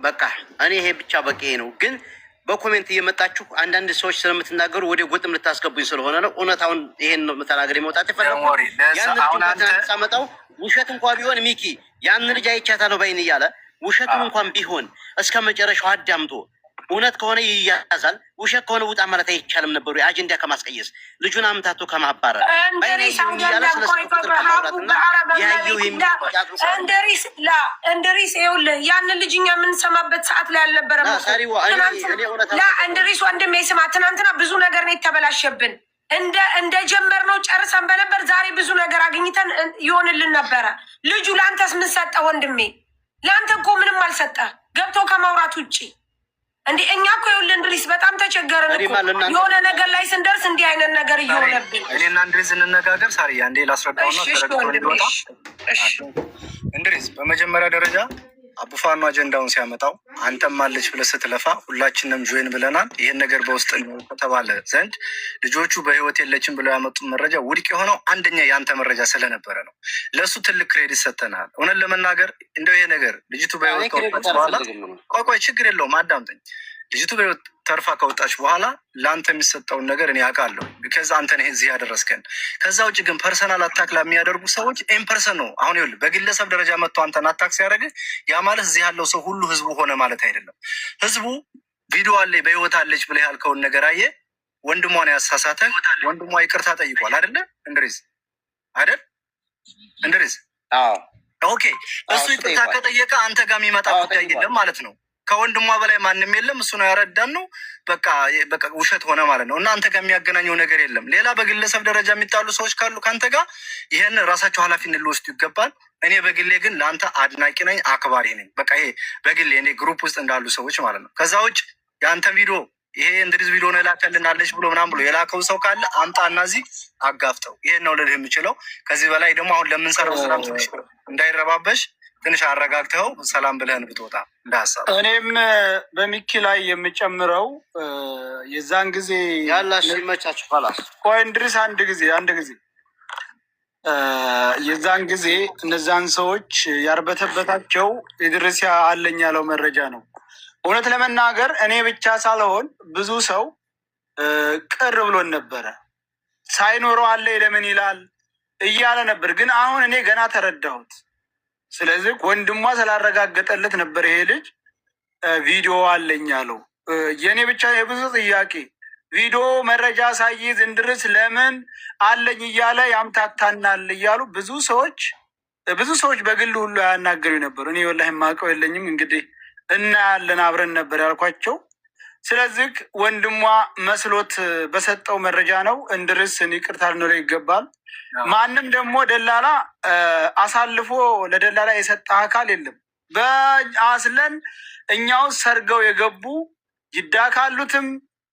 በቃ እኔ ይሄ ብቻ በቂ ነው። ግን በኮሜንት እየመጣችሁ አንዳንድ ሰዎች ስለምትናገሩ ወደ ጎጥም ልታስገቡኝ ስለሆነ ነው። እውነታውን ይሄን ነው መተናገር የመውጣት የፈለኩት። ያን ሳመጣው ውሸት እንኳን ቢሆን ሚኪ ያን ልጅ አይቻታለሁ ባይን እያለ ውሸቱን እንኳን ቢሆን እስከ መጨረሻው አዳምጦ እውነት ከሆነ ይያዛል፣ ውሸት ከሆነ ውጣ ማለት አይቻልም ነበሩ። አጀንዳ ከማስቀየስ ልጁን አምታቶ ከማባረር እንድሪስ ይኸውልህ ያንን ልጅ እኛ የምንሰማበት ሰዓት ላይ አልነበረም። እንድሪስ ወንድሜ ስማ፣ ትናንትና ብዙ ነገር ነው የተበላሸብን። እንደ ጀመርነው ጨርሰን በነበር ዛሬ ብዙ ነገር አግኝተን ይሆንልን ነበረ። ልጁ ለአንተስ ምን ሰጠ ወንድሜ? ለአንተ እኮ ምንም አልሰጠ ገብቶ ከማውራት ውጭ እንዴ። እኛ እኮ ይኸውልህ እንድሪስ በጣም ተቸገርን እኮ የሆነ ነገር ላይ ስንደርስ እንዲህ አይነት ነገር እየሆነብን። እኔና እንድሪስ እንነጋገር። ሳርያ እንዴ ላስረዳውና ተረድቶ እንድሪስ በመጀመሪያ ደረጃ አቡፋኑ አጀንዳውን ሲያመጣው አንተም አለች ብለህ ስትለፋ ሁላችንም ጆይን ብለናል። ይህን ነገር በውስጥ ከተባለ ዘንድ ልጆቹ በህይወት የለችም ብለው ያመጡት መረጃ ውድቅ የሆነው አንደኛ የአንተ መረጃ ስለነበረ ነው። ለእሱ ትልቅ ክሬዲት ሰጥተናል። እውነት ለመናገር እንደው ይሄ ነገር ልጅቱ በህይወት ከወጣች በኋላ ቆይ ችግር የለውም አዳምጠኝ። ልጅቱ በህይወት ተርፋ ከወጣች በኋላ ለአንተ የሚሰጠውን ነገር እኔ አውቃለሁ። ከዛ አንተ ነህ እዚህ ያደረስከን። ከዛ ውጭ ግን ፐርሰናል አታክ ለሚያደርጉ ሰዎች ኢምፐርሰን ነው። አሁን ይኸውልህ በግለሰብ ደረጃ መጥቶ አንተን አታክ ሲያደርግህ ያ ማለት እዚህ ያለው ሰው ሁሉ ህዝቡ ሆነ ማለት አይደለም። ህዝቡ ቪዲዮ አለኝ በህይወት አለች ብለህ ያልከውን ነገር አየ። ወንድሟን ያሳሳተ ወንድሟ ይቅርታ ጠይቋል አይደለ እንድሪስ? አይደል እንድሪስ? ኦኬ እሱ ይቅርታ ከጠየቀ አንተ ጋር የሚመጣ ጉዳይ የለም ማለት ነው። ከወንድሟ በላይ ማንም የለም። እሱ ነው ያረዳን ነው። በቃ ውሸት ሆነ ማለት ነው። እና አንተ ጋር የሚያገናኘው ነገር የለም። ሌላ በግለሰብ ደረጃ የሚጣሉ ሰዎች ካሉ ከአንተ ጋር ይሄን ራሳቸው ኃላፊነት ሊወስዱ ይገባል። እኔ በግሌ ግን ለአንተ አድናቂ ነኝ፣ አክባሪ ነኝ። በቃ ይሄ በግሌ እኔ ግሩፕ ውስጥ እንዳሉ ሰዎች ማለት ነው። ከዛ ውጭ የአንተን ቪዲዮ ይሄ እንድሪስ ቪዲዮ ነው የላከልናለች ብሎ ምናምን ብሎ የላከው ሰው ካለ አምጣ እና እዚህ አጋፍጠው። ይሄን ነው ልልህ የምችለው። ከዚህ በላይ ደግሞ አሁን ለምንሰራው ስራም ትንሽ እንዳይረባበሽ ትንሽ አረጋግተው ሰላም ብለህን ብትወጣ እንደ ሀሳብ። እኔም በሚኪ ላይ የምጨምረው የዛን ጊዜ ያላሽ ይመቻችሁ ኋላስ ቆይ እንድሪስ አንድ ጊዜ የዛን ጊዜ እነዛን ሰዎች ያርበተበታቸው ኢድሪስ አለኝ ያለው መረጃ ነው። እውነት ለመናገር እኔ ብቻ ሳልሆን ብዙ ሰው ቅር ብሎን ነበረ። ሳይኖረው አለ ለምን ይላል እያለ ነበር። ግን አሁን እኔ ገና ተረዳሁት። ስለዚህ ወንድሟ ስላረጋገጠለት ነበር ይሄ ልጅ ቪዲዮ አለኝ ያለው። የእኔ ብቻ የብዙ ጥያቄ ቪዲዮ መረጃ ሳይዝ እንድሪስ ለምን አለኝ እያለ ያምታታናል እያሉ ብዙ ሰዎች በግል ሁሉ ያናገሩ ነበሩ። እኔ ወላሂ የማውቀው የለኝም እንግዲህ እናያለን አብረን ነበር ያልኳቸው። ስለዚህ ወንድሟ መስሎት በሰጠው መረጃ ነው። እንድሪስን ይቅርታ ልንለው ይገባል። ማንም ደግሞ ደላላ አሳልፎ ለደላላ የሰጠ አካል የለም። በአስለን እኛው ሰርገው የገቡ ጅዳ ካሉትም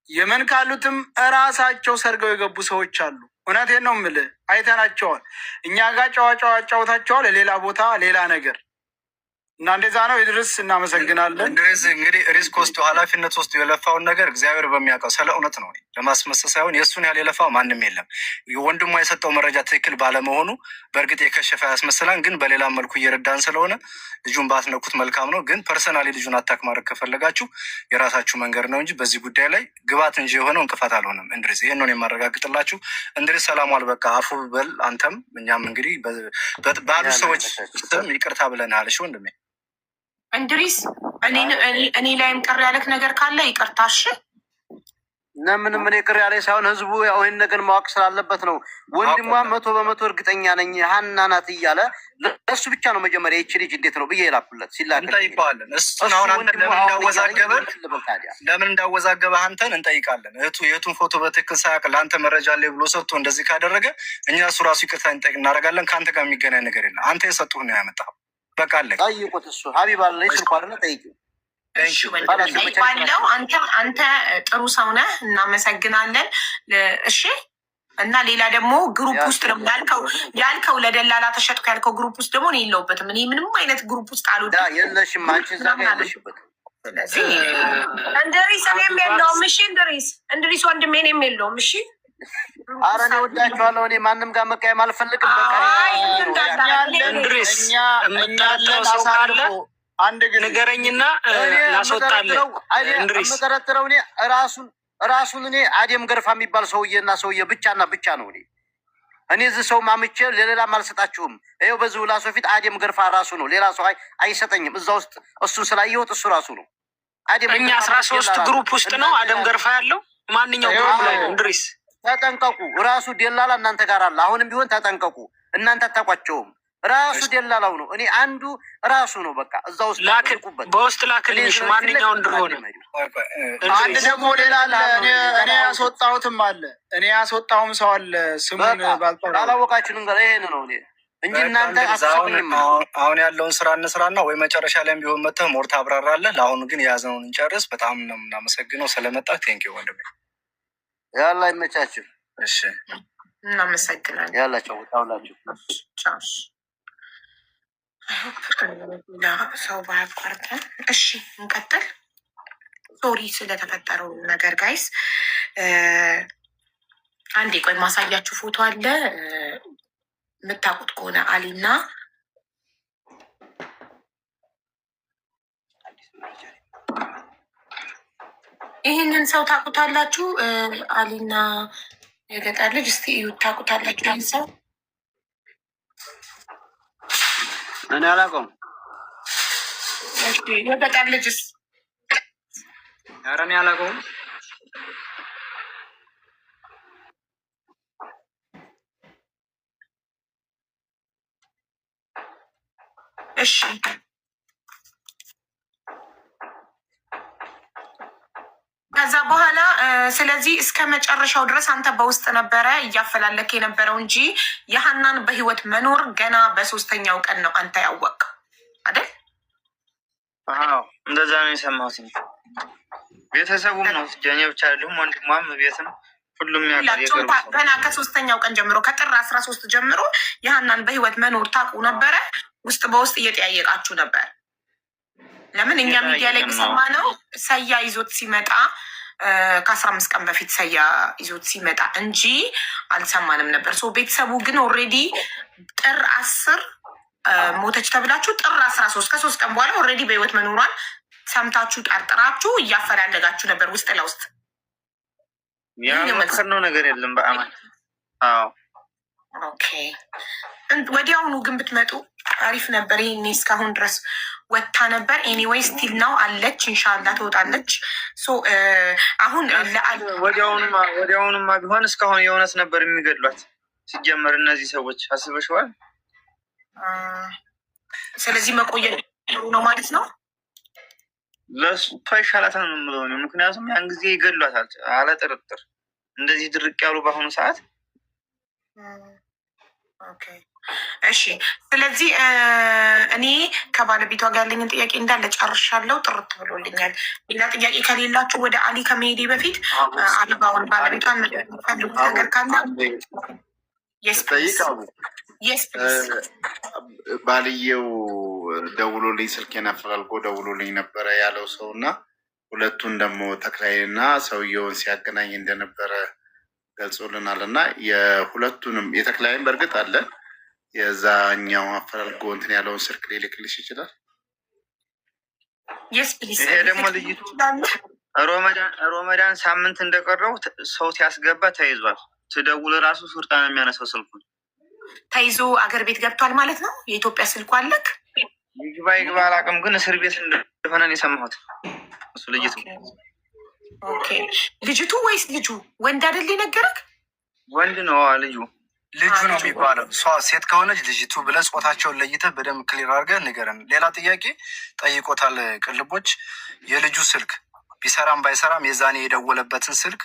የመን ካሉትም እራሳቸው ሰርገው የገቡ ሰዎች አሉ። እውነቴን ነው የምልህ፣ አይተናቸዋል። እኛ ጋር ጨዋ ጫወታቸዋል፣ ሌላ ቦታ ሌላ ነገር እና እንደዛ ነው። ኢድሪስ እናመሰግናለን። እንድሪስ እንግዲህ ሪስክ ወስዶ ኃላፊነት ወስዶ የለፋውን ነገር እግዚአብሔር በሚያውቀው ስለ እውነት ነው ለማስመሰል ሳይሆን የእሱን ያህል የለፋው ማንም የለም። ወንድሟ የሰጠው መረጃ ትክክል ባለመሆኑ በእርግጥ የከሸፈ ያስመስላል። ግን በሌላ መልኩ እየረዳን ስለሆነ ልጁን ባትነኩት መልካም ነው። ግን ፐርሰናሊ ልጁን አታክ ማድረግ ከፈለጋችሁ የራሳችሁ መንገድ ነው እንጂ በዚህ ጉዳይ ላይ ግባት እንጂ የሆነው እንቅፋት አልሆነም። እንድሪስ ይህን ነው የማረጋግጥላችሁ። እንድሪስ ሰላም ዋል። በቃ አፉ በል አንተም እኛም እንግዲህ ባሉ ሰዎች ስም ይቅርታ ብለናል። እሺ ወንድሜ እንድሪስ እኔ ላይም ቅር ያለክ ነገር ካለ ይቅርታሽ። ምንም እኔ ቅር ያለ ሳይሆን ህዝቡ ያው ይህን ነገር ማወቅ ስላለበት ነው። ወንድሟ 100% እርግጠኛ ነኝ ሀና ናት እያለ እሱ ብቻ ነው መጀመሪያ ይቺ ልጅ እንዴት ነው ብዬ የላኩለት ሲላክ እንጠይቀዋለን። እሱን አሁን አንተ ለምን እንዳወዛገበህ አንተን እንጠይቃለን። የቱን ፎቶ በትክክል ሳያውቅ ለአንተ መረጃ አለ ብሎ ሰጥቶ እንደዚህ ካደረገ እኛ እሱ ራሱ ይቅርታ እንጠይቅ እናደርጋለን። ከአንተ ጋር የሚገናኝ ነገር የለም። አንተ የሰጡህ ነው ያመጣው። በቃ አለ ጠይቁት። እሱ ሀቢብ አለ ስልኳ አይደለ? ጠይቂው። ባለው አንተ ጥሩ ሰው ነህ፣ እናመሰግናለን። እሺ። እና ሌላ ደግሞ ግሩፕ ውስጥ ነው ያልከው ለደላላ ተሸጥኩ ያልከው ግሩፕ ውስጥ ደግሞ እኔ የለሁበትም። እኔ ምንም አይነት ግሩፕ ውስጥ አልወጣም። የለሽም አንቺ እዛ ጋር ያለሽበት። ስለዚህ እንድሪስ እኔም የለውም። እሺ እንድሪስ ወንድሜ እኔም የለውም። እሺ ኧረ እኔ ወዳችኋለሁ። እኔ ማንም ጋር መቃየም አልፈልግም። በቃ እንድሪስ እኛ የምናለን አሳልፎ አንድ ግን ንገረኝና ላስወጣለህ። የምጠረጥረው እኔ ራሱን እኔ አደም ገርፋ የሚባል ሰውዬና ሰውዬ ብቻና ብቻ ነው። እኔ እዚህ ሰው ማምቼ ለሌላም አልሰጣችሁም። ይኸው በዚህ ውላ ሰው ፊት አደም ገርፋ ራሱ ነው፣ ሌላ ሰው አይሰጠኝም። እዛ ውስጥ እሱን ስላየሁት እሱ ራሱ ነው። እኛ 13 ግሩፕ ውስጥ ነው አደም ገርፋ ያለው። ማንኛው ግሩፕ ላይ ነው? እንድሪስ ተጠንቀቁ። ራሱ ደላላ እናንተ ጋር አለ። አሁንም ቢሆን ተጠንቀቁ። እናንተ አታውቋቸውም። ራሱ ደላላው ነው። እኔ አንዱ ራሱ ነው። በቃ እዛ ውስጥ ላክልኩበት፣ በውስጥ ላክልሽ ማንኛው እንደሆነ። አንድ ደግሞ ሌላ አለ። እኔ ያስወጣሁትም አለ። እኔ ያስወጣሁም ሰው አለ። ስሙን ባልጠራ አላወቃችሁንም። ጋር ይሄን ነው እንጂ እናንተ አትሰሙኝም። አሁን ያለውን ስራ እንስራና ወይ መጨረሻ ላይም ቢሆን መጥተህ ሞር ታብራራለህ። ለአሁኑ ግን የያዝነውን እንጨርስ። በጣም ነው የምናመሰግነው ስለመጣ። ቴንኪው ወንድሜ። ያላ ይመቻችሁ። እሺ እናመሰግናለን። ያላችሁ ታውላችሁ። ሰው ባያቋርጠን። እሺ እንቀጥል። ሶሪ ስለተፈጠረው ነገር ጋይስ። አንዴ ቆይ ማሳያችሁ ፎቶ አለ የምታውቁት ከሆነ አሊና ይህንን ሰው ታውቁታላችሁ። አሊና የገጠር ልጅ እስቲ እዩ፣ ታውቁታላችሁ ይህን ሰው? እኔ አላውቀውም። የገጠር ልጅስ? ኧረ እኔ አላውቀውም። እሺ ከዛ በኋላ ስለዚህ እስከ መጨረሻው ድረስ አንተ በውስጥ ነበረ እያፈላለክ የነበረው እንጂ የሀናን በህይወት መኖር ገና በሶስተኛው ቀን ነው አንተ ያወቅ አይደል? አዎ እንደዛ ነው የሰማሁት። ቤተሰቡም ነው ጀኔ ብቻ አይደለም፣ ወንድሟም ቤትም ሁሉም ያውቃል። ገና ከሶስተኛው ቀን ጀምሮ ከጥር 13 ጀምሮ የሀናን በህይወት መኖር ታውቁ ነበረ። ውስጥ በውስጥ እየጠያየቃችሁ ነበር። ለምን እኛ ሚዲያ ላይ የሰማ ነው ሰያ ይዞት ሲመጣ ከ15 ቀን በፊት ሰያ ይዞት ሲመጣ እንጂ አልሰማንም ነበር። ቤተሰቡ ግን ኦልሬዲ ጥር 10 ሞተች ተብላችሁ ጥር 13 ከ3 ቀን በኋላ ኦልሬዲ በህይወት መኖሯን ሰምታችሁ ጠርጥራችሁ እያፈላለጋችሁ ነበር ውስጥ ለውስጥ። ያልሞከርነው ነገር የለም በአማን። አዎ ኦኬ። ወዲያውኑ ግን ብትመጡ አሪፍ ነበር። ይሄኔ እስካሁን ድረስ ወጥታ ነበር። ኤኒዌይ ስቲል ነው አለች፣ ኢንሻላህ ትወጣለች። አሁን ወዲያውኑማ ቢሆን እስካሁን የእውነት ነበር የሚገድሏት። ሲጀመር እነዚህ ሰዎች አስበሽዋል። ስለዚህ መቆየት ነው ማለት ነው። ለእሷ ይሻላታል ነው የምለው። ምክንያቱም ያን ጊዜ ይገድሏታል አለ ጥርጥር። እንደዚህ ድርቅ ያሉ በአሁኑ ሰዓት። ኦኬ እሺ። ስለዚህ እኔ ከባለቤቷ ጋር ያለኝን ጥያቄ እንዳለ ጨርሻለሁ። ጥርት ብሎልኛል። ሌላ ጥያቄ ከሌላችሁ ወደ አሊ ከመሄዴ በፊት አልባውን ባለቤቷን የምትፈልጉት ነገር ካለ ባልየው ደውሎልኝ ስልኬን አፈላልጎ ደውሎልኝ ነበረ ያለው ሰው እና ሁለቱን ደግሞ ተክላይና ሰውየውን ሲያገናኝ እንደነበረ ገልጾልናል። እና የሁለቱንም የተክላይን በእርግጥ አለ የዛኛው አፈላልጎ እንትን ያለውን ስልክ ሊልክልሽ ይችላል። ይሄ ደግሞ ልይቱ ሮመዳን ሳምንት እንደቀረው ሰው ሲያስገባ ተይዟል። ትደውል ራሱ ሱርጣ ነው የሚያነሳው ስልኩን። ተይዞ አገር ቤት ገብቷል ማለት ነው። የኢትዮጵያ ስልኩ አለክ? ይግባ አላውቅም፣ ግን እስር ቤት እንደሆነ የሰማሁት እሱ ልጅቱ። ኦኬ ልጅቱ ወይስ ልጁ? ወንድ አይደል የነገረክ? ወንድ ነው ልጁ ነው የሚባለው። ሴት ከሆነች ልጅቱ ብለህ ጾታቸውን ለይተህ በደንብ ክሊር አድርገህ ንገረን። ሌላ ጥያቄ ጠይቆታል ቅልቦች። የልጁ ስልክ ቢሰራም ባይሰራም የዛኔ የደወለበትን ስልክ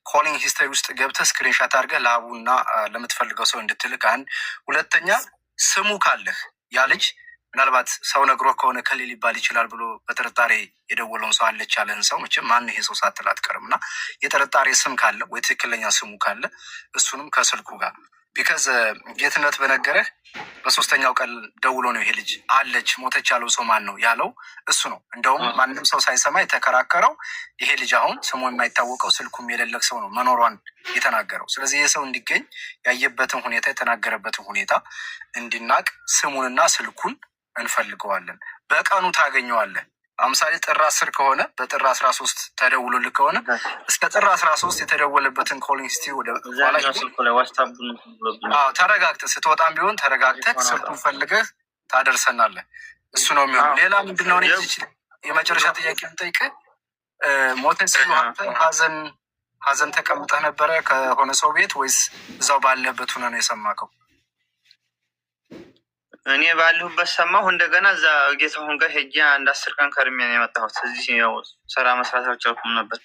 ኮሊንግ ሂስትሪ ውስጥ ገብተህ ስክሪንሻት አድርገህ ለአቡና ለምትፈልገው ሰው እንድትልክ አንድ። ሁለተኛ ስሙ ካለህ ያ ልጅ ምናልባት ሰው ነግሮ ከሆነ ከሌ ሊባል ይችላል ብሎ በጥርጣሬ የደወለውን ሰው አለች ያለህን ሰው መቼም ማን ይሄ ሰው ሳትል አትቀርም። እና የጥርጣሬ ስም ካለ ወይ ትክክለኛ ስሙ ካለ እሱንም ከስልኩ ጋር ቢከዝ ጌትነት በነገረህ በሶስተኛው ቀን ደውሎ ነው ይሄ ልጅ አለች ሞተች ያለው ሰው ማን ነው ያለው እሱ ነው። እንደውም ማንም ሰው ሳይሰማ የተከራከረው ይሄ ልጅ አሁን ስሙ የማይታወቀው ስልኩም የሌለቅ ሰው ነው መኖሯን የተናገረው። ስለዚህ ይህ ሰው እንዲገኝ ያየበትን ሁኔታ የተናገረበትን ሁኔታ እንዲናቅ ስሙንና ስልኩን እንፈልገዋለን። በቀኑ ታገኘዋለህ። ለምሳሌ ጥር 10 ከሆነ በጥር 13 ተደውሎልህ ከሆነ እስከ ጥር 13 የተደወለበትን ኮሊንግ ሂስትሪ ወደ ተረጋግተህ ስትወጣም ቢሆን ተረጋግተህ ስልኩን ፈልገህ ታደርሰናለህ። እሱ ነው የሚሆነው። ሌላ ምንድነው? የመጨረሻ ጥያቄ የምጠይቅህ ሞተ ሲሉ ሀዘን ተቀምጠህ ነበረ ከሆነ ሰው ቤት ወይስ እዛው ባለበት ሆነ ነው የሰማከው? እኔ ባለሁበት ሰማሁ። እንደገና እዛ ጌታሁን ጋር ሄጄ አንድ 10 ቀን ከርሜ ነው የመጣሁት። እዚህ ያው ስራ መስራት አልቻልኩም ነበር።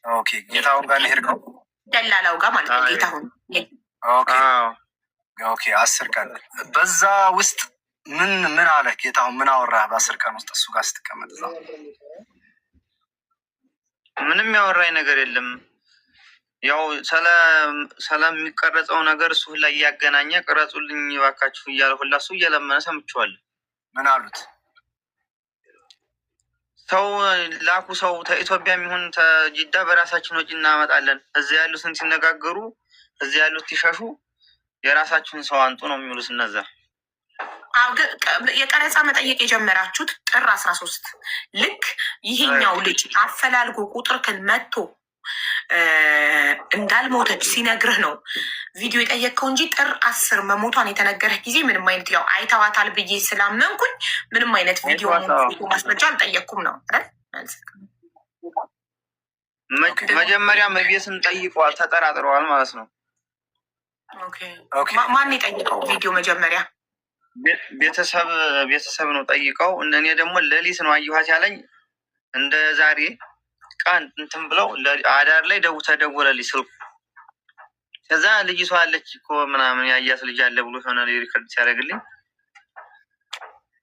ኦኬ፣ ጌታሁን ጋር ነው ሄድከው? ደላላው ጋር ማለት ነው ጌታሁን። ኦኬ 10 ቀን በዛ ውስጥ ምን አለ ጌታሁን? ምን አወራህ በ10 ቀን ውስጥ እሱ ጋር ስትቀመጥ? እዛ ምንም ያወራኝ ነገር የለም። ያው ስለሚቀረጸው ነገር እሱ ሁላ እያገናኘ ቅረጹልኝ እባካችሁ እያለ ሁላ እሱ እየለመነ ሰምቼዋለሁ። ምን አሉት? ሰው ላኩ። ሰው ከኢትዮጵያ የሚሆን ተጅዳ በራሳችን ወጪ እናመጣለን። እዚያ ያሉትን ሲነጋገሩ እዚያ ያሉት ሲሸሹ የራሳችሁን ሰው አንጡ ነው የሚሉት እነዛ። የቀረጻ መጠየቅ የጀመራችሁት ጥር 13 ልክ ይሄኛው ልጅ አፈላልጎ ቁጥርክን መጥቶ እንዳልሞተች ሲነግርህ ነው ቪዲዮ የጠየቅከው እንጂ ጥር 10 መሞቷን የተነገረህ ጊዜ ምንም አይነት ያው አይተዋታል ብዬ ስላመንኩኝ ምንም አይነት ቪዲዮ ማስረጃ አልጠየቅኩም ነው አይደል? መጀመሪያ መቤስን ጠይቀዋል፣ ተጠራጥረዋል ማለት ነው። ማን የጠይቀው ቪዲዮ? መጀመሪያ ቤተሰብ ነው ጠይቀው። እኔ ደግሞ ሌሊት ነው አየኋት ያለኝ። እንደ ዛሬ ቀን እንትን ብለው አዳር ላይ ተደወለልኝ ስልኩ። ከዛ ልጅቷ አለች እኮ ምናምን ያያት ልጅ አለ ብሎ ሆነ ሪከርድ ሲያደርግልኝ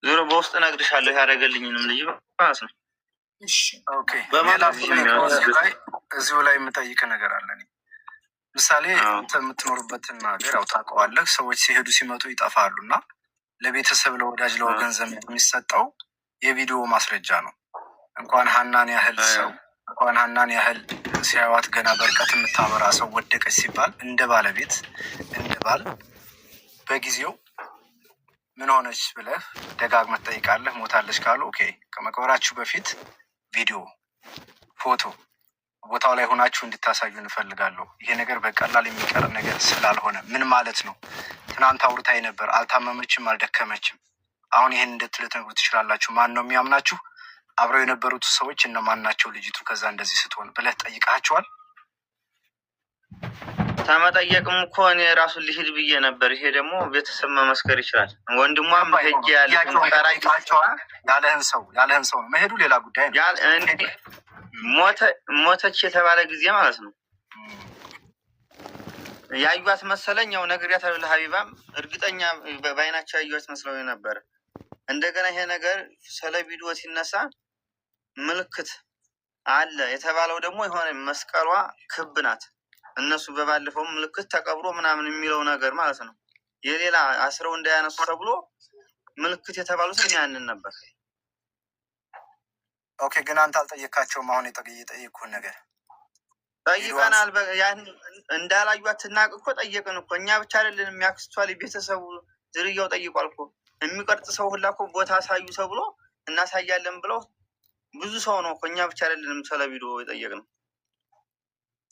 ዞሮ በውስጥ እነግርሻለሁ ያደረገልኝንም ልጅ ማለት ነው። እዚሁ ላይ የምጠይቅ ነገር አለ። ምሳሌ አንተ የምትኖርበትን ሀገር ያው ታውቀዋለህ። ሰዎች ሲሄዱ ሲመጡ ይጠፋሉ እና ለቤተሰብ ለወዳጅ ለወገን ዘመድ የሚሰጠው የቪዲዮ ማስረጃ ነው። እንኳን ሀናን ያህል ሲያዩት ገና በርቀት የምታበራ ሰው ወደቀች ሲባል እንደ ባለቤት እንደ ባል በጊዜው ምን ሆነች ብለህ ደጋግመህ ትጠይቃለህ። ሞታለች ካሉ ኦኬ፣ ከመቅበራችሁ በፊት ቪዲዮ፣ ፎቶ ቦታው ላይ ሆናችሁ እንድታሳዩ እንፈልጋለሁ። ይሄ ነገር በቀላል የሚቀር ነገር ስላልሆነ ምን ማለት ነው? ትናንት አውርታኝ ነበር፣ አልታመመችም፣ አልደከመችም። አሁን ይሄን እንድትነግሩ ትችላላችሁ። ማን ነው የሚያምናችሁ? አብረው የነበሩት ሰዎች እነማን ናቸው? ልጅቱ ከዛ እንደዚህ ስትሆን ብለህ ጠይቃቸዋል? ተመጠየቅም እኮ እኔ ራሱን ሊሄድ ብዬ ነበር። ይሄ ደግሞ ቤተሰብ መመስከር ይችላል። ወንድሟም ሄጅ ያለህን ሰው ነው መሄዱ ሌላ ጉዳይ ነው። ሞተች የተባለ ጊዜ ማለት ነው ያዩት መሰለኝ። ያው ነግሬያታለሁ ለሀቢባም፣ እርግጠኛ በአይናቸው ያዩት መስለው ነበር። እንደገና ይሄ ነገር ስለ ቪዲዮ ሲነሳ ምልክት አለ የተባለው ደግሞ የሆነ መስቀሏ ክብ ናት። እነሱ በባለፈው ምልክት ተቀብሮ ምናምን የሚለው ነገር ማለት ነው። የሌላ አስረው እንዳያነሱ ተብሎ ምልክት የተባሉት ያንን ነበር። ኦኬ፣ ግን አንተ አልጠየካቸውም? አሁን የጠየቅኩህን ነገር ጠይቀናል። ያን እንዳላዩት ትናቅ እኮ ጠየቅን እኮ እኛ ብቻ አይደለን የሚያክስቷል ቤተሰቡ ዝርያው ጠይቋል እኮ። የሚቀርጽ ሰው ሁላ እኮ ቦታ አሳዩ ተብሎ እናሳያለን ብለው ብዙ ሰው ነው እኮ። እኛ ብቻ አይደለንም ስለ ቪዲዮ የጠየቅነው።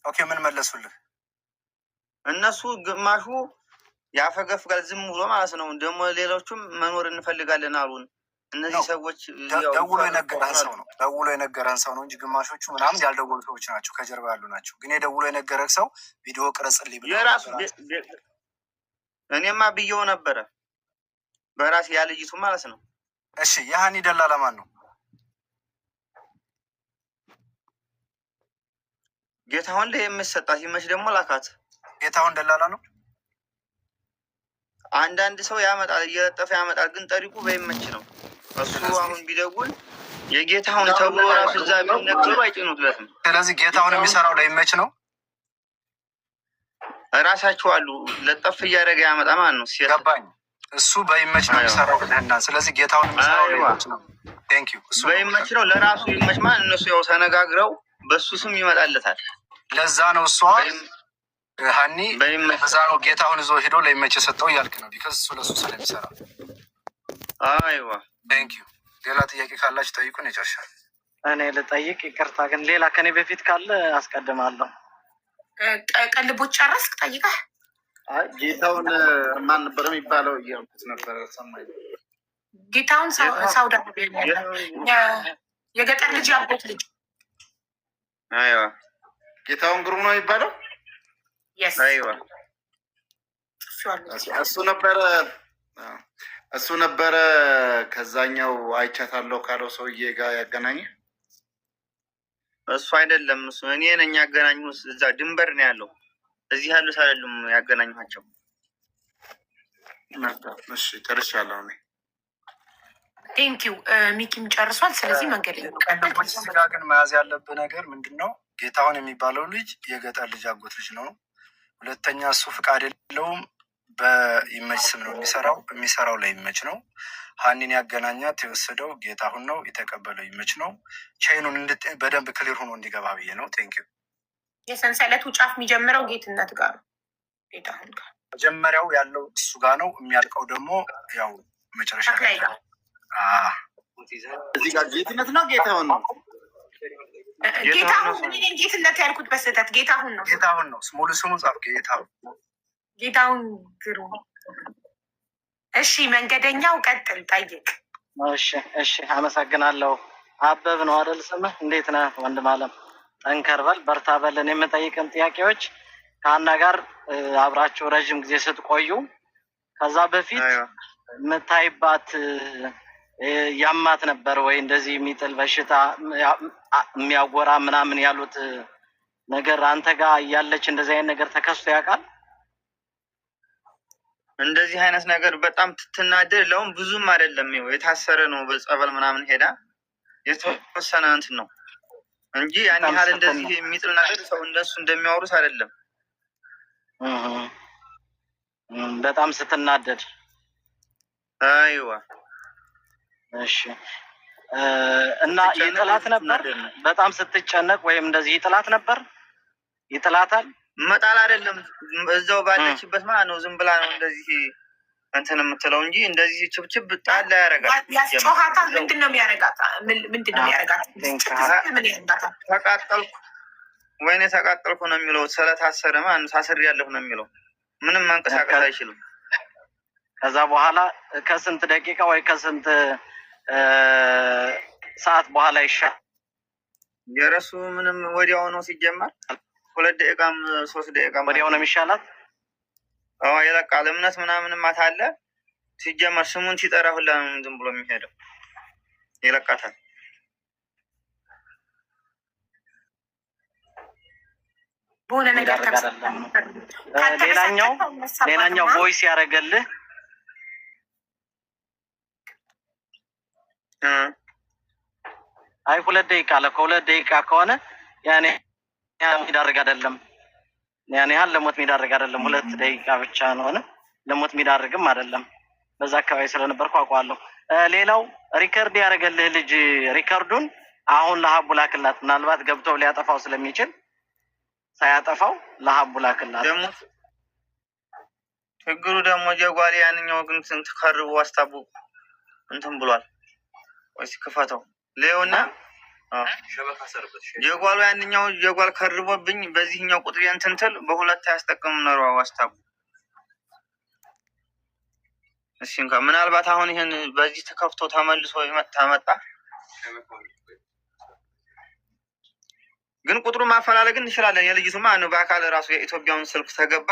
ኦኬ፣ ምን መለሱልህ? እነሱ ግማሹ ያፈገፍጋል ዝም ብሎ ማለት ነው። ደግሞ ሌሎቹም መኖር እንፈልጋለን አሉን። እነዚህ ሰዎች ደውሎ የነገረህን ሰው ነው እንጂ ግማሾቹ ምናምን ያልደወሉ ሰዎች ናቸው፣ ከጀርባ ያሉ ናቸው። ግን የደውሎ የነገረህ ሰው ቪዲዮ ቅረጽልኝ ብሎ የራሱ እኔማ ብየው ነበረ በራሴ ያልይቱ ማለት ነው። እሺ፣ የሀኒ ደላላ ማን ነው? ጌታሁን ላይ የምትሰጣት ይመች ደግሞ ላካት። ጌታሁን ደላላ ነው። አንዳንድ ሰው ያመጣል፣ እየለጠፈ ያመጣል። ግን ጠሪቁ በይመች ነው። እሱ አሁን ቢደውል የጌታሁን ተብሎ ራሱ እዛ ቢነገሩ አይጭኑትለትም። ስለዚህ ጌታሁን የሚሰራው ለይመች ነው። እራሳቸው አሉ ለጠፍ እያደረገ ያመጣ ማለት ነው። ገባኝ። እሱ በይመች ነው የሚሰራው ብለህና፣ ስለዚህ ጌታሁን የሚሰራው ለይመች ነው። ቴንኪው። እሱ በይመች ነው፣ ለራሱ ይመች ማለት እነሱ ያው ተነጋግረው በሱ ስም ይመጣለታል። ለዛ ነው እሷ ሀኒ በዛ ነው ጌታሁን ይዞ ሄዶ ለይመች የሰጠው እያልክ ነው። ቢከዝ እሱ ለሱ ስለሚሰራ አይዋ ቴንኪው። ሌላ ጥያቄ ካላችሁ ጠይቁን፣ ይጨርሻል። እኔ ልጠይቅ፣ ይቅርታ ግን ሌላ ከኔ በፊት ካለ አስቀድማለሁ። ቀልቦች ጨረስክ? ጠይቀህ ጌታውን ማን ነበር የሚባለው እያልኩት ነበረ። ሰማኝ። ጌታውን ሳውዲ አረቢያ የገጠር ልጅ ያጎት ልጅ። አይዋ ጌታውን ግሩም ነው የሚባለው። አይዋ እሱ ነበረ ከዛኛው አይቻታለሁ ካለው ሰውዬ ጋር ያገናኘ። እሱ አይደለም፣ እሱ እኔ ነኝ ያገናኙ። እዛ ድንበር ነው ያለው። እዚህ ያሉት አይደሉም ያገናኟቸው። እሺ ጨርሻለሁ እኔ። ቴንኪው። ሚኪም ጨርሷል። ስለዚህ መንገድ ጋር ግን መያዝ ያለብህ ነገር ምንድን ነው? ጌታሁን የሚባለው ልጅ የገጠር ልጅ አጎት ልጅ ነው። ሁለተኛ እሱ ፍቃድ የለውም። በይመች ስም ነው የሚሰራው ላይ ይመች ነው። ሀኒን ያገናኛት የወሰደው ጌታሁን ነው። የተቀበለው ይመች ነው። ቻይኑን በደንብ ክሊር ሆኖ እንዲገባ ብዬ ነው። ቴንኪው። የሰንሰለቱ ጫፍ የሚጀምረው ጌትነት ጋር ነው። ጌታሁን ጋር መጀመሪያው ያለው እሱ ጋር ነው። የሚያልቀው ደግሞ ያው መጨረሻ ላይ ነው። እዚህ ጋር ጌትነት ነው። ጌታሁን ነው። ጌታሁን ጌትነት ያልኩት በስህተት ጌታሁን ነው። ጌታሁን ነው። ሙሉ ስሙ ጻፍ። ጌታሁን ግሩም። እሺ መንገደኛው ቀጥል፣ ጠይቅ። እሺ አመሰግናለሁ። አበብ ነው አይደል ስምህ? እንዴት ነህ ወንድም አለም? ጠንከር በል በርታ በልን። የምጠይቅን ጥያቄዎች ከአና ጋር አብራችሁ ረዥም ጊዜ ስትቆዩ ከዛ በፊት የምታይባት ያማት ነበር ወይ? እንደዚህ የሚጥል በሽታ የሚያጎራ ምናምን ያሉት ነገር አንተ ጋር እያለች እንደዚህ አይነት ነገር ተከስቶ ያውቃል? እንደዚህ አይነት ነገር በጣም ትናደድ። ለውም ብዙም አይደለም፣ የታሰረ ነው በጸበል ምናምን ሄዳ የተወሰነ እንትን ነው እንጂ ያን ያህል እንደዚህ የሚጥል ነገር ሰው እንደሱ እንደሚያወሩት አይደለም። በጣም ስትናደድ። አይዋ እሺ። እና ይጥላት ነበር? በጣም ስትጨነቅ ወይም እንደዚህ ይጥላት ነበር? ይጥላታል? መጣል አይደለም፣ እዛው ባለችበት ማለት ነው። ዝም ብላ ነው እንደዚህ እንትን የምትለው እንጂ እንደዚህ ችብችብ ጣል ላይ ያረጋት ያስጮሃታል። ምንድን ነው የሚያረጋት? ተቃጠልኩ ወይኔ ተቃጠልኩ ነው የሚለው። ስለታሰረ ማለት ሳስር ያለሁ ነው የሚለው። ምንም ማንቀሳቀስ አይችልም። ከዛ በኋላ ከስንት ደቂቃ ወይ ከስንት ሰዓት በኋላ ይሻል? የረሱ ምንም ወዲያው ነው ሲጀመር 2 ደቂቃም 3 ደቂቃም ወዲያው ነው የሚሻላት። ይለቃል። እምነት ምናምን ማታለ ሲጀመር ስሙን ሲጠራ ሁላ ዝም ብሎ የሚሄደው ይለቃታል። በሆነ ነገር ሌላኛው ቮይስ ያደረገልህ አይ 2 ደቂቃ አለ። ከ2 ደቂቃ ከሆነ ያኔ የሚዳርግ አይደለም። ያኔ ያህል ለሞት የሚዳርግ አይደለም። 2 ደቂቃ ብቻ ነው። ለሞት የሚዳርግም አይደለም። በዛ አካባቢ ስለነበርኩ አውቀዋለሁ። ሌላው ሪከርድ ያደረገልህ ልጅ ሪከርዱን አሁን ለሀቡ ላክላት። ምናልባት ገብተው ሊያጠፋው ስለሚችል ሳያጠፋው ለሀቡ ላክላት። ደግሞ ችግሩ ደግሞ ጀጓል ያንኛው ግን ስንት ከርቦ አስታቡ እንትን ብሏል። ወይስ ክፈተው ሌውና ጀጓሉ ያንኛው ጀጓል ከርቦብኝ በዚህኛው ቁጥር እንትንትል በ2 ያስጠቀሙ ነው አስታቡ። እሺ እንኳን ምናልባት አሁን ይሄን በዚህ ተከፍቶ ተመልሶ መጣ ግን ቁጥሩ ማፈላለግ እንችላለን። የልጅቱ ማን በአካል ራሱ የኢትዮጵያውን ስልክ ተገባ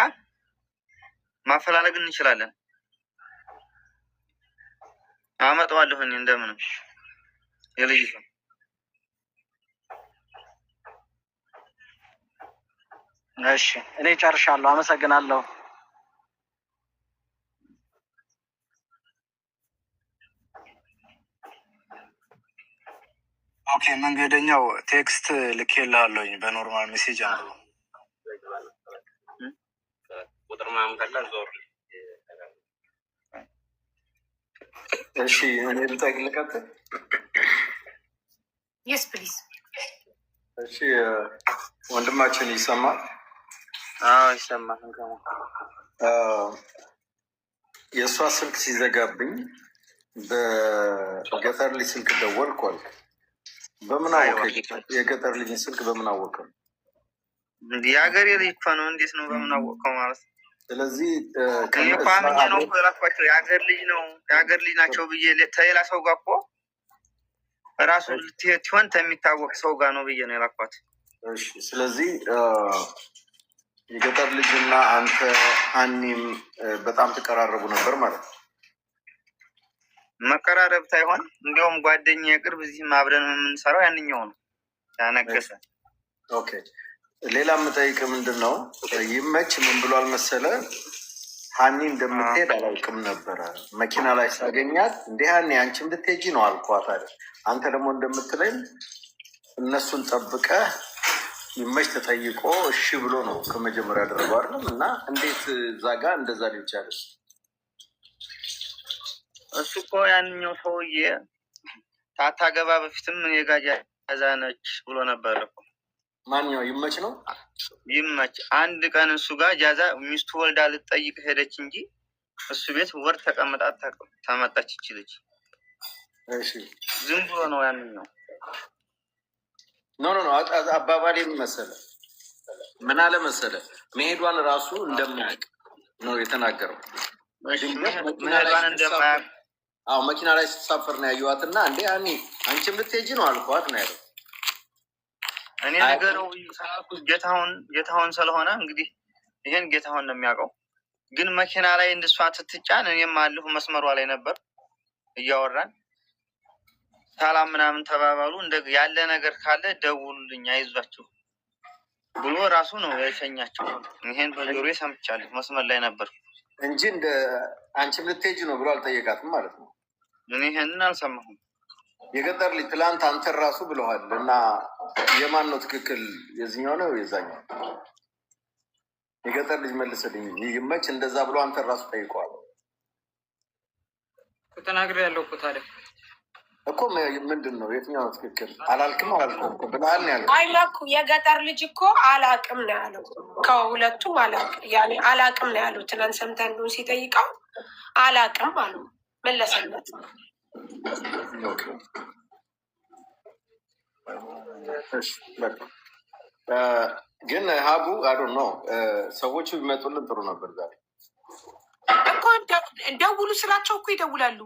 ማፈላለግ እንችላለን። አመጣዋለሁ እኔ እንደምን የልጅቱ እሺ እኔ ጨርሻለሁ። አመሰግናለሁ። ኦኬ መንገደኛው ቴክስት ልኬልሃለሁኝ በኖርማል ሜሴጅ አለ። ቁጥር ማም ካለ ዞር። እሺ እኔ ልቀጥል? የስ ፕሊዝ። እሺ ወንድማችን ይሰማል? ይሰማል። የእሷ ስልክ ሲዘጋብኝ በገጠር ልጅ ስልክ ደወልኩ አልክ። በምን አወቀ? የገጠር ልጅ ስልክ በምን አወቀ? የሀገሬ ልጅ እኮ ነው። እንዴት ነው በምን አወቀው ማለት? ስለዚህ ፋምኛ ነው ላኳቸው። የሀገር ልጅ ነው የሀገር ልጅ ናቸው ብዬ ተሌላ ሰው ጋር እኮ ራሱ ልትሆን የሚታወቅ ሰው ጋር ነው ብዬ ነው የላኳት። ስለዚህ የገጠር ልጅና አንተ ሀኒም በጣም ተቀራረቡ ነበር ማለት ነው? መቀራረብ ሳይሆን እንዲያውም ጓደኛ የቅርብ እዚህም አብረን የምንሰራው ያንኛው ነው ያነገሰ። ኦኬ ሌላ የምጠይቅ ምንድን ነው ይመች ምን ብሏል መሰለ፣ ሀኒ እንደምትሄድ አላውቅም ነበረ። መኪና ላይ ሳገኛት እንደ ሀኒ አንቺ እንድትሄጂ ነው አልኳት አለ። አንተ ደግሞ እንደምትለኝ እነሱን ጠብቀህ ይመች ተጠይቆ እሺ ብሎ ነው ከመጀመሪያ ያደረገው አይደለም? እና እንዴት እዛ ጋ እንደዛ ሊቻል? እሱ እኮ ያንኛው ሰውዬ ታታገባ በፊትም እኔ ጋ ጃዛ ነች ብሎ ነበር እኮ። ማንኛው ይመች ነው? ይመች አንድ ቀን እሱ ጋር ጃዛ ሚስቱ ወልዳ ልትጠይቅ ሄደች እንጂ እሱ ቤት ወር ተቀምጣ ተመጣች ይችልች። ዝም ብሎ ነው ያንኛው። ኖ አባባሌ መሰለ ምን አለ መሰለ፣ መሄዷን ራሱ እንደማያውቅ ነው የተናገረው። መሄዷን እንደማያውቅ መኪና ላይ ስትሳፈር ነው ያየኋት እና እንዴ ያኔ አንቺም ልትሄጂ ነው አልኳት ነው ያለው። እኔ ነገረው ሳልኩት ጌታሁን ስለሆነ እንግዲህ ይሄን ጌታሁን ነው የሚያውቀው። ግን መኪና ላይ እንደሷ ትትጫን እኔም አለሁ መስመሯ ላይ ነበር እያወራን ሰላም ምናምን ተባባሉ። ያለ ነገር ካለ ደውሉልኝ አይዟችሁ ብሎ ራሱ ነው የሸኛቸው። ይሄን በጆሮዬ ሰምቻለሁ። መስመር ላይ ነበር እንጂ እንደ አንቺም ልትሄጂ ነው ብሎ አልጠየቃትም ማለት ነው። እኔ ይሄንን አልሰማሁም። የገጠር ልጅ ትላንት አንተን ራሱ ብለዋል እና የማን ነው ትክክል? የዚህኛው ነው የዛኛው? የገጠር ልጅ መልስልኝ። ይመች እንደዛ ብሎ አንተን ራሱ ጠይቀዋል ተናግሬ ያለው እኮ ታዲያ እኮ ምንድን ነው የትኛው ነው ትክክል? አላልክም አላልኩም ብለሃል ነው ያልኩት። አይላኩ የገጠር ልጅ እኮ አላቅም ነው ያለው። ከሁለቱም አላቅም ነው ያለው። ትናንት ሰምተን ሲጠይቀው አላቅም አሉ መለሰለት። ግን ሀቡ አዶ ነው ሰዎቹ ቢመጡልን ጥሩ ነበር። ዛሬ እኮ ደውሉ ስላቸው እኮ ይደውላሉ።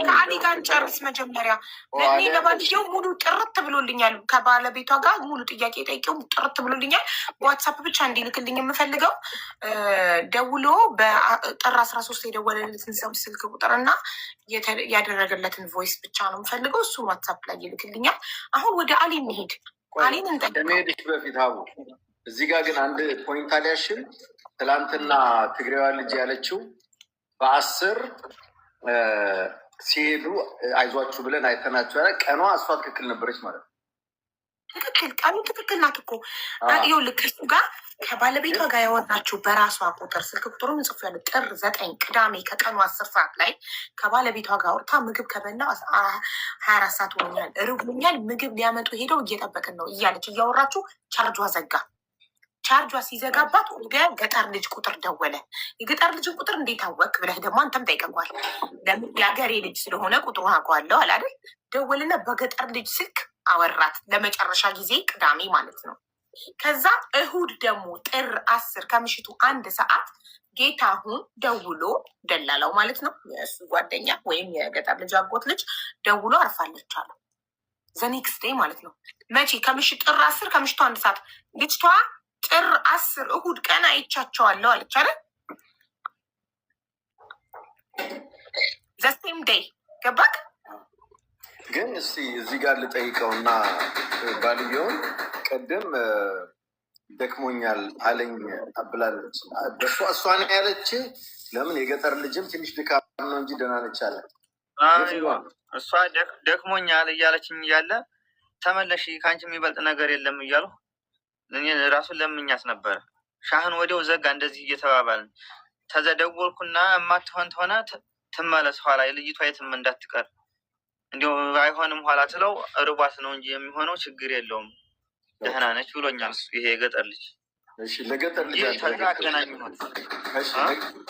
ከአሊ ጋር እንጨርስ መጀመሪያ። እኔ ለባልየው ሙሉ ጥርት ብሎልኛል። ከባለቤቷ ጋር ሙሉ ጥያቄ ጠይቄው ጥርት ብሎልኛል። በዋትሳፕ ብቻ እንዲልክልኝ የምፈልገው ደውሎ በጥር 13 የደወለለትን ሰው ስልክ ቁጥር እና ያደረገለትን ቮይስ ብቻ ነው የምፈልገው። እሱን ዋትሳፕ ላይ ይልክልኛል። አሁን ወደ አሊ እንሄድ። አሊን ከመሄድሽ በፊት ሀቡ እዚህ ጋር ግን አንድ ፖይንት አልያሽም። ትላንትና ትግሬዋ ልጅ ያለችው በ10 ሲሄዱ አይዟችሁ ብለን አይተናቸው ያለ ቀኗ እሷ ትክክል ነበረች ማለት ነው። ትክክል ቀኑ ትክክል ናት እኮ ይኸው ልክ እሱ ጋር ከባለቤቷ ጋር ያወራችው በራሷ ቁጥር ስልክ ቁጥሩን ጽፎ ያለ ጥር 9 ቅዳሜ ከቀኑ 10 ሰዓት ላይ ከባለቤቷ ጋር አውርታ ምግብ ከበላ 24 ሰዓት ሆኖኛል፣ ርቦኛል፣ ምግብ ሊያመጡ ሄደው እየጠበቅን ነው እያለች እያወራችሁ ቻርጇ ዘጋ። ቻርጇ ሲዘጋባት ወደ ገጠር ልጅ ቁጥር ደወለ። የገጠር ልጅን ቁጥር እንዴት አወቅ ብለህ ደግሞ አንተም ጠይቀቋል። ለምን የሀገሬ ልጅ ስለሆነ ቁጥሩን አውቀዋለሁ አላደል። ደወልና በገጠር ልጅ ስልክ አወራት ለመጨረሻ ጊዜ ቅዳሜ ማለት ነው። ከዛ እሁድ ደግሞ ጥር 10 ከምሽቱ 1 ሰዓት ጌታሁን ደውሎ ደላላው ማለት ነው የእሱ ጓደኛ ወይም የገጠር ልጅ አጎት ልጅ ደውሎ አርፋለች አለ። ዘኔክስት ዴይ ማለት ነው። መቼ? ከምሽቱ ጥር 10 ከምሽቱ 1 ሰዓት ልጅቷ ጥር 10 እሁድ ቀን አይቻቸዋለሁ አለች አይደል? ዘሴም ዴይ ገባክ? ግን እስቲ እዚህ ጋር ልጠይቀውና ባልየውን ቅድም ደክሞኛል አለኝ ብላለች። እሷን ያለች ለምን የገጠር ልጅም ትንሽ ድካም ነው እንጂ ደህና ነች አለ። እሷ ደክሞኛል እያለችኝ እያለ ተመለሽ ከአንቺ የሚበልጥ ነገር የለም እያሉ እኔ ራሱን ለምኛት ነበረ። ሻህን ወዲያው ዘጋ። እንደዚህ እየተባባልን ተዘደወልኩና የማትሆን ተሆነ ትመለስ ኋላ ልጅቷ የትም እንዳትቀር እንዲሁ አይሆንም ኋላ ትለው ርቧት ነው እንጂ የሚሆነው ችግር የለውም ደህና ነች ብሎኛል። ይሄ የገጠር ልጅ እሺ ለገጠር ልጅ አገናኙት።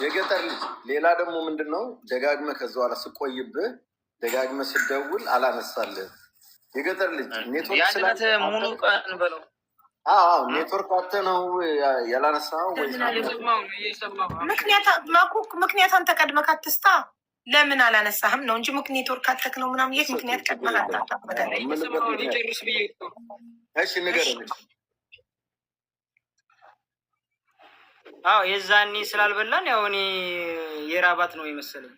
የገጠር ልጅ ሌላ ደግሞ ምንድን ነው ደጋግመህ ከዛ በኋላ ስቆይብህ ደጋግመህ ስደውል አላነሳልህ። የገጠር ልጅ ኔትወርክ ስላለ ሙሉ ቀን በለው ኔትወርክ አተ ነው ያላነሳው ወይ? ምክንያቱን ተቀድመህ አትስታ ለምን አላነሳህም ነው እንጂ ኔትወርክ አተክ ነው ምናምን የት ምክንያት ቀድመህ አታጣ። እሺ ንገረኝ። አዎ የዛኔ ስላልበላን ያው እኔ የራባት ነው የመሰለኝ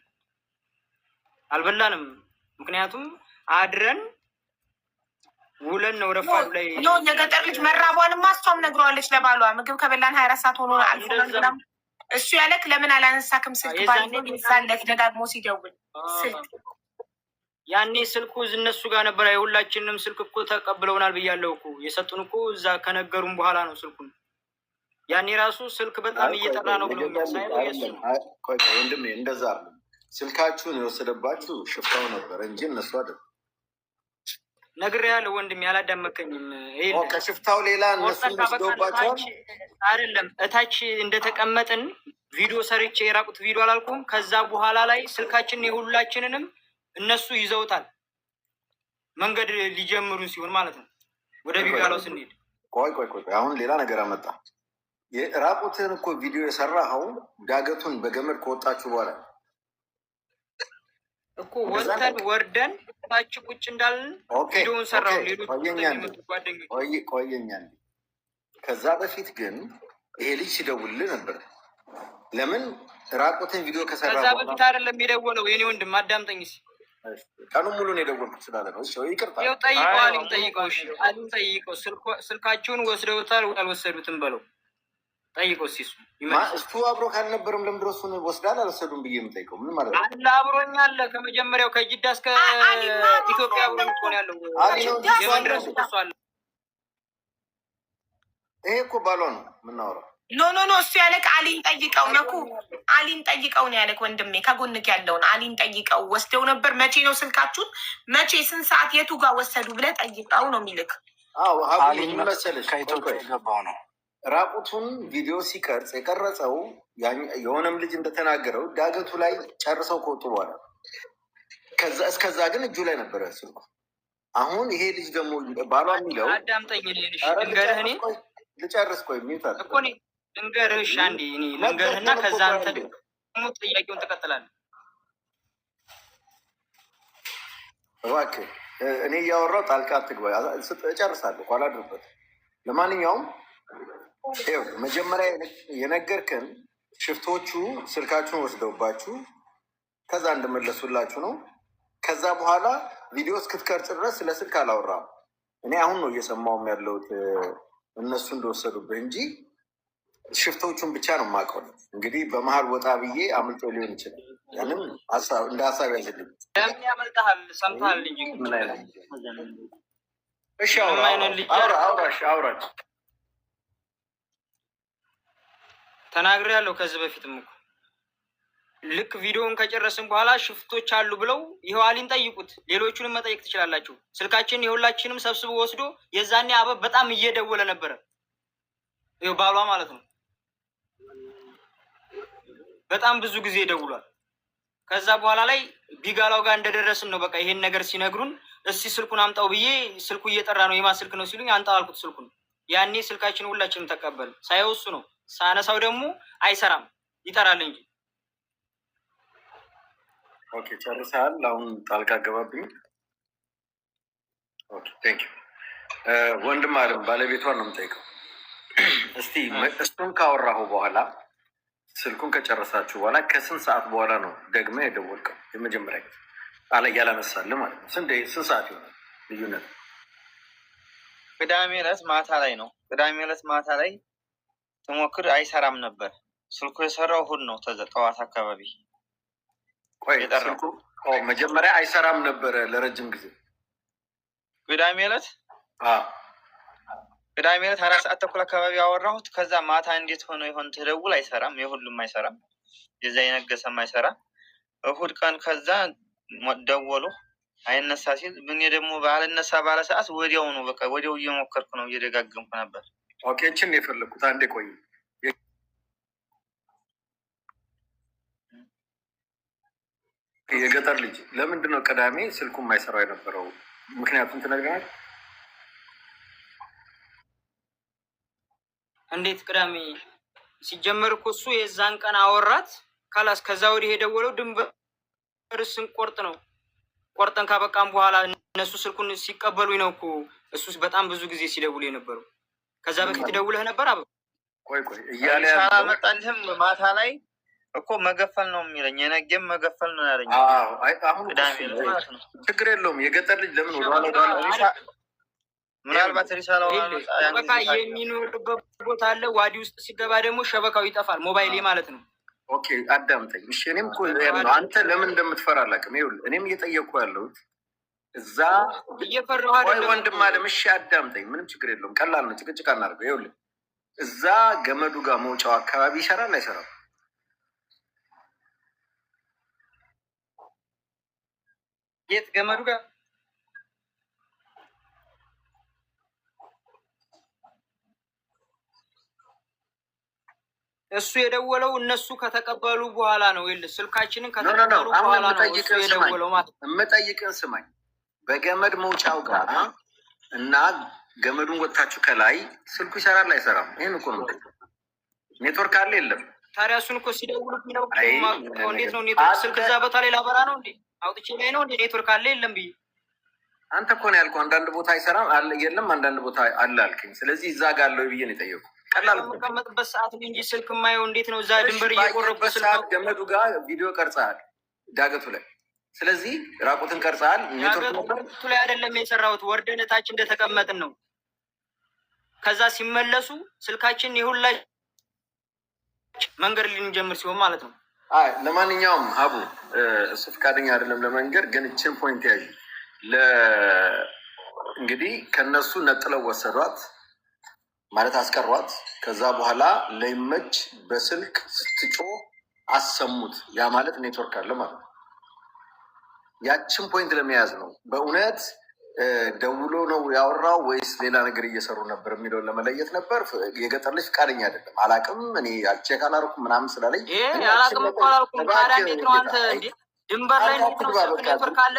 አልበላንም። ምክንያቱም አድረን ውለን ነው ረፋዱ ላይ የገጠር ልጅ መራቧንም ማስቷም ነግረዋለች ለባሏ ምግብ ከበላን 24 ሰዓት ሆኖ አልፎ እሱ ያለክ ለምን አላነሳክም ስልክ ባለለት ደጋግሞ ሲደውል ስልክ ያኔ ስልኩ እነሱ ጋር ነበር። የሁላችንንም ስልክ እኮ ተቀብለውናል ብያለሁ እኮ የሰጡን እኮ እዛ ከነገሩን በኋላ ነው ስልኩን። ያኔ ራሱ ስልክ በጣም እየጠራ ነው ብሎ ወንድሜ እንደዛ ነው። ስልካችሁን የወሰደባችሁ ሽፍታው ነበር እንጂ እነሱ አይደለም። ነግሬሃለሁ ወንድሜ አላዳመከኝም። ከሽፍታው ሌላ እነሱ ወስደውባቸዋል አይደለም። እታች እንደተቀመጥን ቪዲዮ ሰርቼ የራቁት ቪዲዮ አላልኩም። ከዛ በኋላ ላይ ስልካችንን የሁላችንንም እነሱ ይዘውታል። መንገድ ሊጀምሩ ሲሆን ማለት ነው ወደ ቢጋላው ስንሄድ። ቆይ አሁን ሌላ ነገር አመጣ። የራቁትን እኮ ቪዲዮ የሰራኸው ዳገቱን በገመድ ከወጣችሁ በኋላ እኮ ወጥተን ወርደን ታች ቁጭ እንዳልን ቪዲዮውን ሰራው። ሌሎች ቆየኛል። ከዛ በፊት ግን ይሄ ልጅ ሲደውልልህ ነበር። ለምን ራቁትን ቪዲዮ ከሰራ ከዛ በፊት አይደለም የደወለው የኔ ወንድም አዳምጠኝ። ቀኑን ሙሉ ነው የደወልኩት ስላለ ነው። እሺ ይቅርታ። ይኸው ጠይቀው፣ አሊም ጠይቀው። ስልካችሁን ወስደውታል አልወሰዱትም በለው። ጠይቀው ሲሱ እሱ አብሮ ካልነበረም ለምንድን ነው እሱን ወስዳል አልወሰዱም ብዬ የምጠይቀው? ምን ማለት ነው? አለ አብሮኝ አለ ከመጀመሪያው ከጅዳ እስከ ኢትዮጵያ አብሮኝ እኮ ነው ያለው። የመድረሱ እሱ አለ። ይሄ እኮ ባሏ ነው የምናወራው። ኖ እሱ ያለክ አሊን ጠይቀው ነኩ አሊን ጠይቀው ነው ያለክ ወንድሜ። ከጎንክ ያለውን አሊን ጠይቀው። ወስደው ነበር መቼ ነው ስልካችሁን መቼ ስንት ሰዓት የቱ ጋር ወሰዱ ብለህ ጠይቀው ነው የሚልክ። አዎ አሊን መሰለሽ ከኢትዮጵያ የገባው ነው። ራቁቱን ቪዲዮ ሲቀርጽ የቀረጸው የሆነም ልጅ እንደተናገረው ዳገቱ ላይ ጨርሰው ከወጡ በኋላ እስከዛ ግን እጁ ላይ ነበረ ስልኩ። አሁን ይሄ ልጅ ደግሞ ባሏ የሚለው አዳምጠኝ ልንገርህ፣ እኔ ልጨርስ ቆይ ሚታ እኮ እኔ ልንገርህ አንዴ እኔ ልንገርህና ከዛ አንተ ደግሞ ጥያቄውን ትቀጥላለህ። እባክህ እኔ እያወራሁ ጣልቃ አትግባ። እጨርሳለሁ አላድርበት። ለማንኛውም መጀመሪያ የነገርከን ሽፍቶቹ ስልካችሁን ወስደውባችሁ ከዛ እንደመለሱላችሁ ነው። ከዛ በኋላ ቪዲዮ እስክትቀርጽ ድረስ ስለ ስልክ አላወራም። እኔ አሁን ነው እየሰማውም ያለሁት እነሱ እንደወሰዱብህ እንጂ ሽፍቶቹን ብቻ ነው የማውቀው። እንግዲህ በመሀል ወጣ ብዬ አምልጦ ሊሆን ይችላል። ያንም እንደ ሀሳብ ያዝልኝ። ለምን ያመልጠሃል? ሰምተሃል እንጂ ምን አይነት እሺ፣ አውራች ተናግሬያለሁ። ከዚህ በፊትም እኮ ልክ ቪዲዮውን ከጨረስን በኋላ ሽፍቶች አሉ ብለው ይኸው አሊን ጠይቁት። ሌሎቹንም መጠየቅ ትችላላችሁ። ስልካችን የሁላችንም ሰብስቦ ወስዶ የዛኔ አበብ በጣም እየደወለ ነበረ። ይኸው ባሏ ማለት ነው። በጣም ብዙ ጊዜ ደውሏል። ከዛ በኋላ ላይ ቢጋላው ጋር እንደደረስን ነው በቃ ይሄን ነገር ሲነግሩን፣ እስቲ ስልኩን አምጣው ብዬ ስልኩ እየጠራ ነው የማ ስልክ ነው ሲሉኝ አንጣው አልኩት ስልኩን። ያኔ ስልካችን ሁላችንም ተቀበል ሳይው እሱ ነው ሳነሳው ደግሞ አይሰራም ይጠራል እንጂ። ኦኬ ጨርሰሃል። አሁን ጣልቃ ገባብኝ። ኦኬ ቴንክ ዩ ወንድም አለም ባለቤቷን ነው የምጠይቀው። እስቲ እሱን ካወራሁ በኋላ ስልኩን ከጨረሳችሁ በኋላ ከስንት ሰዓት በኋላ ነው ደግመህ የደወልከው? የመጀመሪያ ጊዜ ያላነሳልህ ማለት ነው። ስንት ሰዓት ይሆናል ልዩነት? ቅዳሜ ዕለት ማታ ላይ ነው። ቅዳሜ ዕለት ማታ ላይ ትሞክር አይሰራም ነበር ስልኩ። የሰራው እሑድ ነው ጠዋት አካባቢ። ቆይ ስልኩ መጀመሪያ አይሰራም ነበረ ለረጅም ጊዜ? ቅዳሜ ዕለት 4 ሰዓት ተኩል አካባቢ ያወራሁት። ከዛ ማታ እንዴት ሆነ ይሆን ትደውል አይሰራም፣ የሁሉም አይሰራም፣ የዛ የነገሰም አይሰራ። እሑድ ቀን ከዛ ደወሉ አይነሳ ሲል ምን ደግሞ ባልነሳ ባለ ሰዓት ወዲያው ነው በቃ ወዲያው እየሞከርኩ ነው እየደጋገምኩ ነበር። ኦኬ እችን የፈለግኩት አንዴ ቆይ። የገጠር ልጅ ለምንድን ነው ቅዳሜ ስልኩ የማይሰራው የነበረው? ምክንያቱም ትነግረናል። እንዴት ቅዳሜ ሲጀመር እኮ እሱ የዛን ቀን አወራት ካላስ ከዛ ወዲህ የደወለው ድንበር ስንቆርጥ ነው። ቆርጠን ካበቃም በኋላ እነሱ ስልኩን ሲቀበሉኝ ነው እኮ እሱ በጣም ብዙ ጊዜ ሲደውሉ የነበረው። ከዛ በፊት ደውለህ ነበር? ቆይ እያለ አላመጣልህም? ማታ ላይ እኮ መገፈል ነው የሚለኝ፣ የነገም መገፈል ነው ያለኝ። አሁን ችግር የለውም። የገጠር ልጅ ለምን ወደኋላ ምናልባት ሪሳላው በቃ የሚኖርበት ቦታ አለ። ዋዲ ውስጥ ሲገባ ደግሞ ሸበካው ይጠፋል፣ ሞባይሌ ማለት ነው። ኦኬ አዳምጠኝ እሺ። እኔም እኮ አንተ ለምን እንደምትፈራ አላውቅም። ይኸውልህ እኔም እየጠየቅኩ ያለሁት እዛ እየፈራሁ ወንድም አለም። እሺ አዳምጠኝ፣ ምንም ችግር የለውም። ቀላል ነው፣ ጭቅጭቅ አናድርገው። ይኸውልህ እዛ ገመዱ ጋር መውጫው አካባቢ ይሰራል አይሰራም? የት ገመዱ ጋር? እሱ የደወለው እነሱ ከተቀበሉ በኋላ ነው። ይኸውልህ ስልካችንን ከተቀበሉ በኋላ ነው እሱ የደወለው ማለት ነው። የምጠይቅህን ስማኝ። በገመድ መውጫው ጋር እና ገመዱን ወጥታችሁ ከላይ ስልኩ ይሰራል አይሰራም? ይህን እኮ ነው። ኔትወርክ አለ የለም? ታዲያ እሱን እኮ ሲደውሉ ነው። እንዴት ነው ኔትወርክ? ስልክ እዛ ቦታ ላይ ላበራ ነው እንዴ? አውጥቼ ላይ ነው እንዴ? ኔትወርክ አለ የለም ብዬ አንተ እኮ ነው ያልኩህ። አንዳንድ ቦታ አይሰራም አለ የለም፣ አንዳንድ ቦታ አለ አልከኝ። ስለዚህ እዛ ጋር አለው ብዬ ነው የጠየኩህ። ቀላል የምቀመጥበት ሰዓት እንጂ ስልክ የማየው እንዴት ነው? እዛ ድንበር እየቆረበት ሰዓት ገመዱ ጋር ቪዲዮ ቀርጸሃል ዳገቱ ላይ። ስለዚህ ራቁትን ቀርጸሃል። ዳገቱ ላይ አይደለም የሰራሁት፣ ወርደን ታች እንደተቀመጥን ነው። ከዛ ሲመለሱ ስልካችን የሁላ መንገድ ልንጀምር ሲሆን ማለት ነው። አይ ለማንኛውም ሀቡ እሱ ፈቃደኛ አይደለም ለመንገር፣ ግን እችን ፖይንት ያዥ። እንግዲህ ከነሱ ነጥለው ወሰዷት ማለት አስቀሯት። ከዛ በኋላ ለይመች በስልክ ስትጮ አሰሙት። ያ ማለት ኔትወርክ አለ ማለት ነው። ያችን ፖይንት ለመያዝ ነው። በእውነት ደውሎ ነው ያወራው ወይስ ሌላ ነገር እየሰሩ ነበር የሚለውን ለመለየት ነበር። የገጠር ልጅ ፈቃደኛ አይደለም። አላቅም እኔ ቼክ አላደረኩም ምናምን ስላለኝ አላቅም እኮ አላልኩም። ታዲያ እንዴት ነው አንተ ድንበር ላይ ኔትወርክ አለ?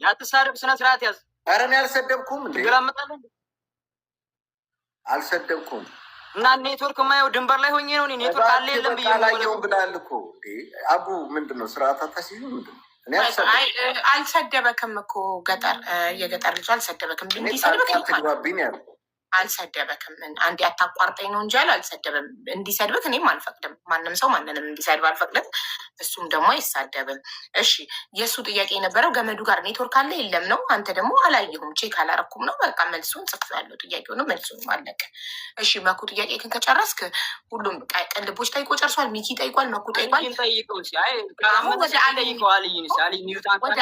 ያትሳደብ ስነ ስርዓት ያዝ። ኧረ እኔ አልሰደብኩም እንዴ አልሰደብኩም። እና ኔትወርክ የማየው ድንበር ላይ ሆኜ ነው። ኔትወርክ አለ የለም ብዬ አላየሁም ብላል እኮ አቡ። ምንድን ነው ስርዓት አታስይዙ? ምንድን ነው? አልሰደበክም እኮ ገጠር የገጠር ልጅ አልሰደበክም። እንዲሰድብክ ትግባብኝ ያለ አልሰደበክም። አንዴ አታቋርጠኝ ነው እንጂ አልሰደበም። እንዲሰድብክ እኔም አልፈቅድም። ማንም ሰው ማንንም እንዲሰድብ አልፈቅድም። እሱም ደግሞ አይሳደብም። እሺ የእሱ ጥያቄ የነበረው ገመዱ ጋር ኔትወርክ አለ የለም ነው። አንተ ደግሞ አላየሁም ቼክ አላረኩም ነው። በቃ መልሱን ጽፌያለሁ። ጥያቄውንም መልሱንም አለቀ። እሺ መኩ ጥያቄ ግን ከጨረስክ ሁሉም ቅልቦች ጠይቆ ጨርሷል። ሚኪ ጠይቋል፣ መኩ ጠይቋል። ወደ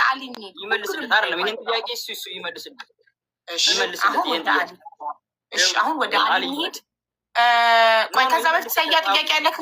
አሊ ይመልስልት አይደለም ይህን ጥያቄ እሱ ይመልስልት። አሁን ወደ አሊ ሄድ። ቆይ ከዛ በፊት ሰያ ጥያቄ ያለክ